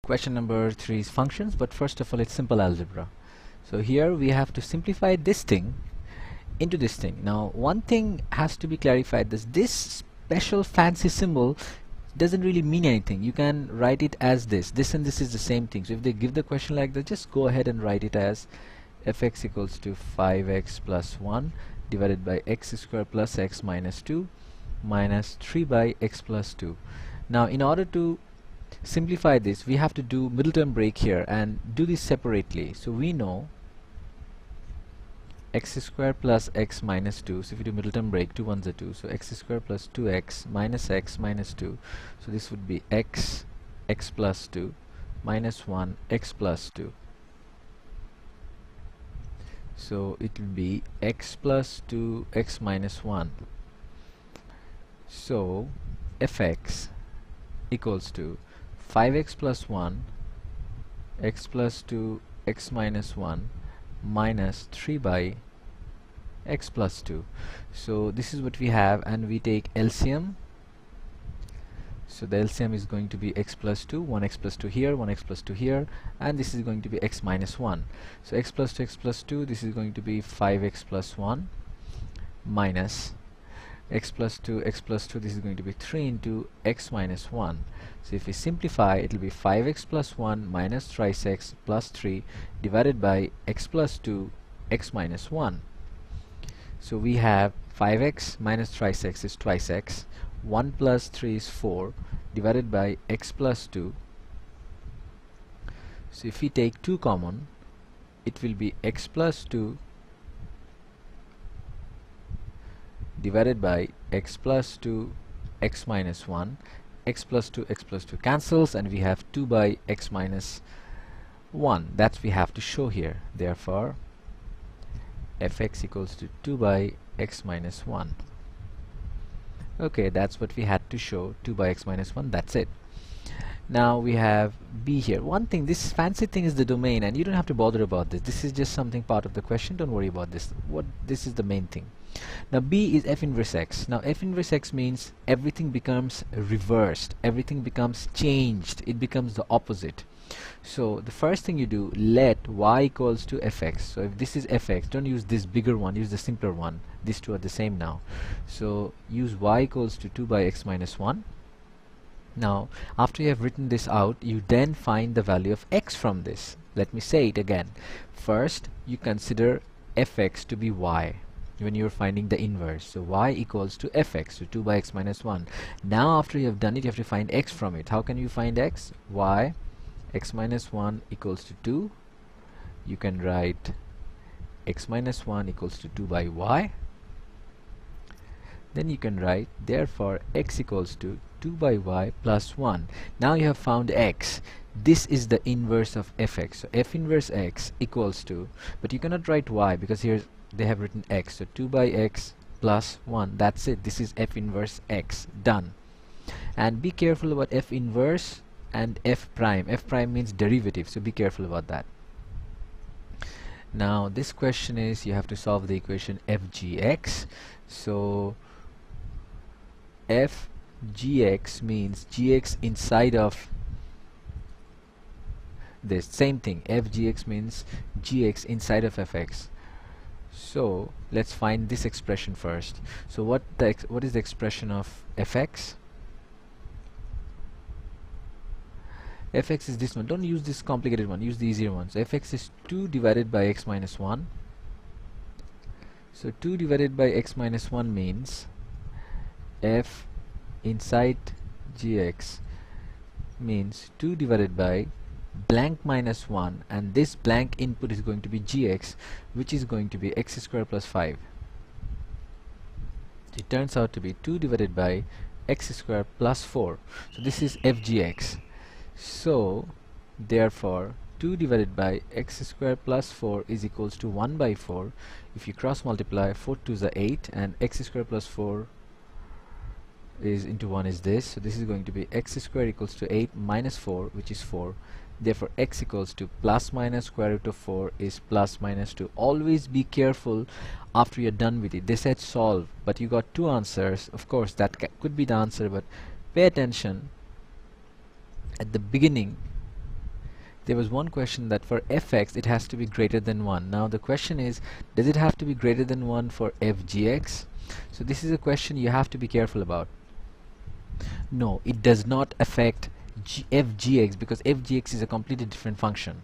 Question number 3 is functions, but first of all it's simple algebra. So here we have to simplify this thing into this thing. Now one thing has to be clarified, this special fancy symbol doesn't really mean anything. You can write it as this and this is the same thing. So if they give the question like that, just go ahead and write it as fx equals to 5x plus 1 divided by x squared plus x minus 2 minus 3 by x plus 2. Now in order to simplify this, we have to do middle term break here and do this separately. So we know x squared plus x minus 2. So if you do middle term break, 2 ones are 2. So x squared plus 2x minus 2. So this would be x plus 2 minus 1 x plus 2. So it will be x plus 2 x minus 1. So fx equals to 5x plus 1 x plus 2 x minus 1 minus 3 by x plus 2. So this is what we have, and we take LCM. So the LCM is going to be x plus 2, 1x plus 2 here, 1x plus 2 here, and this is going to be x minus 1. So x plus 2 x plus 2, this is going to be 5x plus 1 minus x plus 2 x plus 2, this is going to be 3 into x minus 1. So if we simplify, it will be 5x plus 1 minus thrice x plus 3 divided by x plus 2 x minus 1. So we have 5x minus thrice x is twice x, 1 plus 3 is 4 divided by x plus 2. So if we take 2 common, it will be x plus 2 divided by x plus 2 x minus 1. X plus 2 cancels, and we have 2 by x minus 1. That we have to show here. Therefore fx equals to 2 by x minus 1. Okay, that's what we had to show, 2 by x minus 1. That's it. Now we have b here. One thing, this fancy thing is the domain, and you don't have to bother about this. This is just something part of the question. Don't worry about this. This is the main thing. Now b is f inverse x. Now f inverse x means everything becomes reversed, everything becomes changed, it becomes the opposite. So the first thing you do, let y equals to fx. So if this is fx, don't use this bigger one, use the simpler one. These two are the same now. So use y equals to 2 by x minus 1. Now after you have written this out, you then find the value of x from this. Let me say it again. First you consider fx to be y when you're finding the inverse. So y equals to fx, so 2 by x minus 1. Now after you have done it, you have to find x from it. How can you find x? Y x minus 1 equals to 2. You can write x minus 1 equals to 2 by y. Then you can write, therefore x equals to 2 by y plus 1. Now you have found x. This is the inverse of fx. So f inverse x equals to, but you cannot write y because here they have written x. So 2 by x plus 1. That's it. This is f inverse x. Done. And be careful about f inverse and f prime. F prime means derivative, so be careful about that. Now this question is, you have to solve the equation fgx. So fgx means gx inside of this. Same thing, fgx means gx inside of fx. So let's find this expression first. So what is the expression of fx? Fx is this one. Don't use this complicated one, use the easier one. So fx is 2 divided by x minus 1. So 2 divided by x minus 1 means f inside gx means 2 divided by blank minus 1, and this blank input is going to be gx, which is going to be x squared plus 5. It turns out to be 2 divided by x squared plus 4. So this is fgx. So therefore 2 divided by x squared plus 4 is equals to 1 by 4. If you cross multiply, 4 2s are 8, and x squared plus 4 is into 1 is this. So this is going to be x squared equals to 8 minus 4, which is 4. Therefore x equals to plus minus square root of 4 is plus minus 2. Always be careful after you're done with it. They said solve, but you got 2 answers. Of course that could be the answer, but pay attention at the beginning there was one question that for fx it has to be greater than 1. Now the question is, does it have to be greater than 1 for fgx? So this is a question you have to be careful about. No, it does not affect fgx, because fgx is a completely different function.